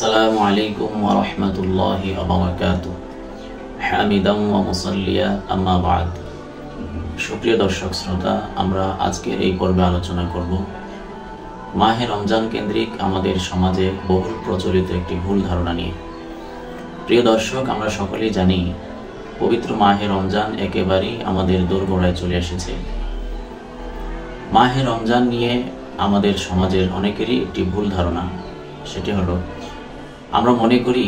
আসসালামু আলাইকুম ওয়া রাহমাতুল্লাহি ওয়া বারাকাতুহু। হামিদান ওয়া মুসাল্লিয়া আম্মা বা'দ। সুপ্রিয় দর্শক শ্রোতা, আমরা আজকের এই পর্বে আলোচনা করব মাহে রমজান কেন্দ্রিক আমাদের সমাজে বহুল প্রচলিত একটি ভুল ধারণা নিয়ে। প্রিয় দর্শক, আমরা সকলেই জানি পবিত্র মাহে রমজান একেবারেই আমাদের দোরগোড়ায় চলে এসেছে। মাহে রমজান নিয়ে আমাদের সমাজের অনেকেরই একটি ভুল ধারণা, সেটি হলো আমরা মনে করি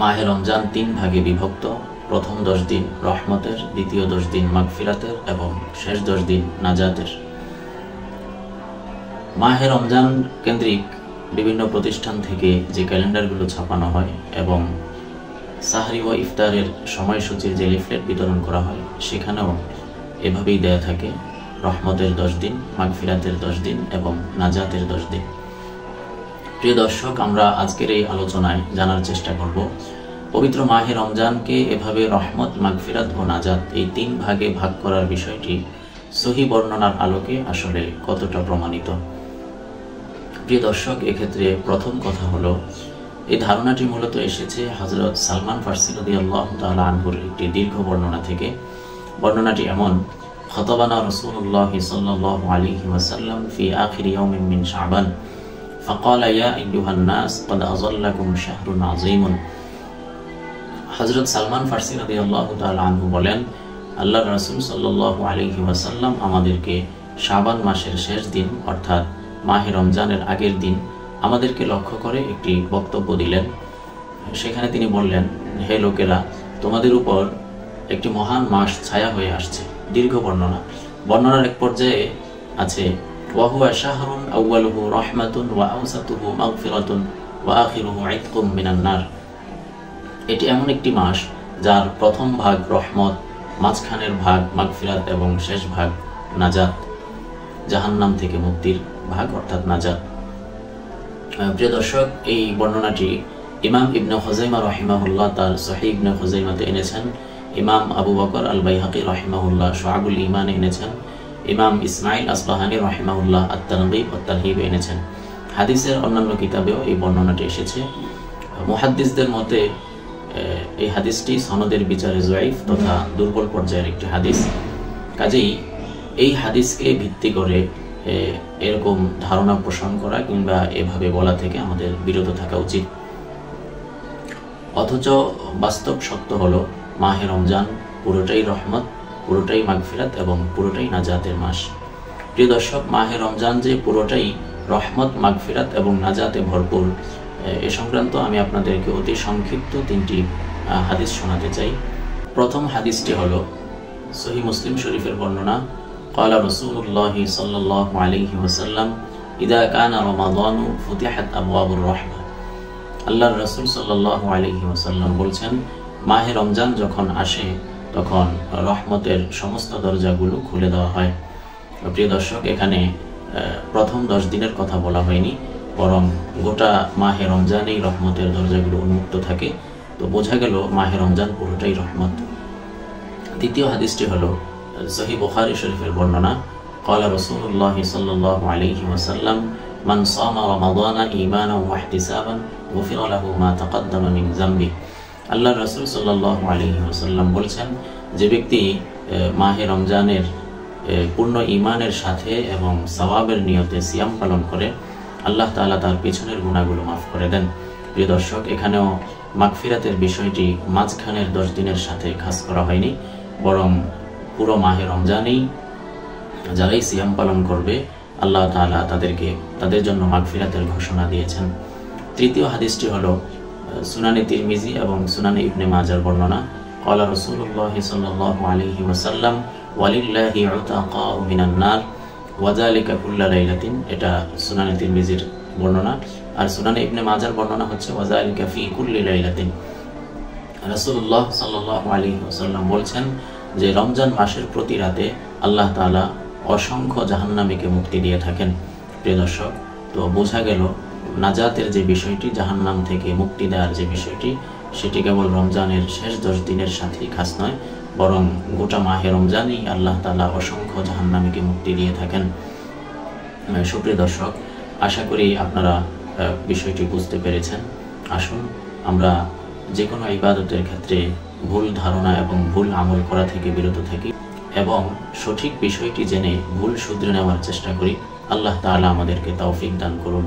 মাহে রমজান 3 ভাগে বিভক্ত। প্রথম 10 দিন রহমতের, দ্বিতীয় 10 দিন মাগফিরাতের এবং শেষ 10 দিন নাজাতের। মাহে রমজান কেন্দ্রিক বিভিন্ন প্রতিষ্ঠান থেকে যে ক্যালেন্ডারগুলো ছাপানো হয় এবং সাহরি ও ইফতারের সময়সূচির যে লিফলেট বিতরণ করা হয়, সেখানেও এভাবেই দেয়া থাকে রহমতের 10 দিন, মাগফিরাতের 10 দিন এবং নাজাতের 10 দিন। প্রিয় দর্শক, আমরা আজকের এই আলোচনায় জানার চেষ্টা করব পবিত্র মাহে রমজানকে এভাবে রহমত, মাগফিরাত ও নাজাত এই 3 ভাগে ভাগ করার বিষয়টি সহি বর্ণনার আলোকে আসলে কতটা প্রমাণিত। প্রিয় দর্শক, এক্ষেত্রে প্রথম কথা হলো এই ধারণাটি মূলত এসেছে হযরত সালমান ফারসি রাদিয়াল্লাহু তাআলা আনহুর একটি দীর্ঘ বর্ণনা থেকে। বর্ণনাটি এমন: খতবানা রাসূলুল্লাহ সাল্লাল্লাহু আলাইহি ওয়াসাল্লাম ফি আখির ইয়াউমিন মিন শাবান فقال يا أيها الناس قد أظلكم شهر عظيم। হযরত সালমান ফারসি রাদিয়াল্লাহু তাআলা আনহু বলেন, আল্লাহর রাসূল সাল্লাল্লাহু আলাইহি ওয়াসাল্লাম আমাদেরকে শাবান মাসের শেষ দিন অর্থাৎ মাহে রমজানের আগের দিন আমাদেরকে লক্ষ্য করে একটি বক্তব্য দিলেন। সেখানে তিনি বললেন, হে লোকেরা, তোমাদের উপর একটি মহান মাস ছায়া হয়ে আসছে। দীর্ঘ বর্ণনার এক পর্যায়ে আছে ওয়াহুয়া শাহরুন আউয়ালুহু রাহমাতুন ওয়া আওসাতুহু মাগফিরাতুন ওয়া আখিরুহু ইতকুম মিনান নার। এটি এমন একটি মাস যার প্রথম ভাগ রহমত, মাঝখানের ভাগ মাগফিরাত এবং শেষ ভাগ নাজাত, জাহান্নাম থেকে মুক্তির ভাগ অর্থাৎ নাজাত। প্রিয় দর্শক, এই বর্ণনাটি ইমাম ইবনে খুজাইমা রাহিমাহুল্লাহ তার সহিহ ইবনে খুজাইমাতে এনেছেন। ইমাম আবু বকর আল বাইহাকি রাহিমাহুল্লাহ শুআবুল ঈমানে এনেছেন। ইমাম ইসমাইল আসবাহানী রাহিমাহুল্লাহ আত-তানগীব ওয়া তালহিব এনেছেন। হাদিসের অন্যান্য কিতাবেও এই বর্ণনাটি এসেছে। মুহাদ্দিসদের মতে এই হাদিসটি সনদের বিচারে যঈফ তথা দুর্বল পর্যায়ের একটি হাদিস। কাজেই এই হাদিসকে ভিত্তি করে এরকম ধারণা পোষণ করা কিংবা এভাবে বলা থেকে আমাদের বিরত থাকা উচিত। অথচ বাস্তব সত্য হলো মাহে রমজান পুরোটাই রহমত, পুরোটাই মাগফিরাত এবং পুরোটাই নাজাতের মাস। প্রিয় দর্শক, মাহে রমজান যে পুরোটাই রহমত, মাগফিরাত এবং নাজাতে ভরপুর, এ সংক্রান্ত আমি আপনাদেরকে অতি সংক্ষিপ্ত 3টি হাদিস শোনাতে চাই। প্রথম হাদিসটি হলো সহিহ মুসলিম শরীফের বর্ণনা। ক্বালা রাসূলুল্লাহ সাল্লাল্লাহু আলাইহি ওয়াসাল্লাম ইযা কানা রমাদানু ফুতিহাত আবওয়াবুর রাহমাহ। আল্লাহর রাসূল সাল্লাল্লাহু আলাইহি ওয়াসাল্লাম বলছেন, মাহে রমজান যখন আসে তখন রহমতের সমস্ত দরজাগুলো খুলে দেওয়া হয়। প্রিয় দর্শক, এখানে প্রথম 10 দিনের কথা বলা হয়নি, বরং গোটা মাহে রমজানেই রহমতের দরজাগুলো উন্মুক্ত থাকে। তো বোঝা গেল মাহে রমজান পুরোটাই রহমত। দ্বিতীয় হাদিসটি হলো সহিহ বুখারী শরীফের বর্ণনা। ক্বালা রাসূলুল্লাহ সাল্লাল্লাহু আলাইহি ওয়াসাল্লাম মান সামা রমাদানা ঈমানান ওয়া ইহতিসাবান গুফিরা লাহু মা তাকাদ্দামা মিন যামবি। আল্লাহর রাসূল সাল্লাল্লাহু আলাইহি ওয়াসাল্লাম বলছেন, যে ব্যক্তি মাহে রমজানের পূর্ণ ঈমানের সাথে এবং সওয়াবের নিয়তে সিয়াম পালন করে, আল্লাহ তাআলা তার পিছনের গুনাহগুলো মাফ করে দেন। প্রিয় দর্শক, এখানেও মাগফিরাতের বিষয়টি মাঝখানের 10 দিনের সাথে খাস করা হয়নি, বরং পুরো মাহে রমজানেই যারাই সিয়াম পালন করবে আল্লাহ তাআলা তাদের জন্য মাগফিরাতের ঘোষণা দিয়েছেন। তৃতীয় হাদিসটি হলো সুনানে তিরমিজি এবং সুনানে ইবনে মাজার বর্ণনা। ক্বালা রাসূলুল্লাহ সাল্লাল্লাহু আলাইহি ওয়াসাল্লাম ওয়ালিল্লাহি উতাকাউ মিনান নার ওয়া যালিকা কুল্লা লাইলাতিন। এটা সুনানে তিরমিজির বর্ণনা। আর সুনানে ইবনে মাজার বর্ণনা হচ্ছে ওয়া যালিকা ফি কুল্লি লাইলাতিন। রাসূলুল্লাহ সাল্লাল্লাহু আলাইহি ওয়াসাল্লাম বলছেন যে রমজান মাসের প্রতি রাতে আল্লাহ তাআলা অসংখ্য জাহান্নামীকে মুক্তি দিয়ে থাকেন। প্রিয় দর্শক, তো বোঝা গেল নাজাতের যে বিষয়টি, জাহান্নাম থেকে মুক্তি দেওয়ার যে বিষয়টি, সেটি কেবল রমজানের শেষ 10 দিনের সাথেই খাস নয়, বরং গোটা মাহে রমজানেই আল্লাহ তাআলা অসংখ্য জাহান্নামীকে মুক্তি দিয়ে থাকেন। সুপ্রিয় দর্শক, আশা করি আপনারা বিষয়টি বুঝতে পেরেছেন। আসুন আমরা যে কোনো ইবাদতের ক্ষেত্রে ভুল ধারণা এবং ভুল আমল করা থেকে বিরত থাকি এবং সঠিক বিষয়টি জেনে ভুল শুধরে নেওয়ার চেষ্টা করি। আল্লাহ তাআলা আমাদেরকে তৌফিক দান করুন।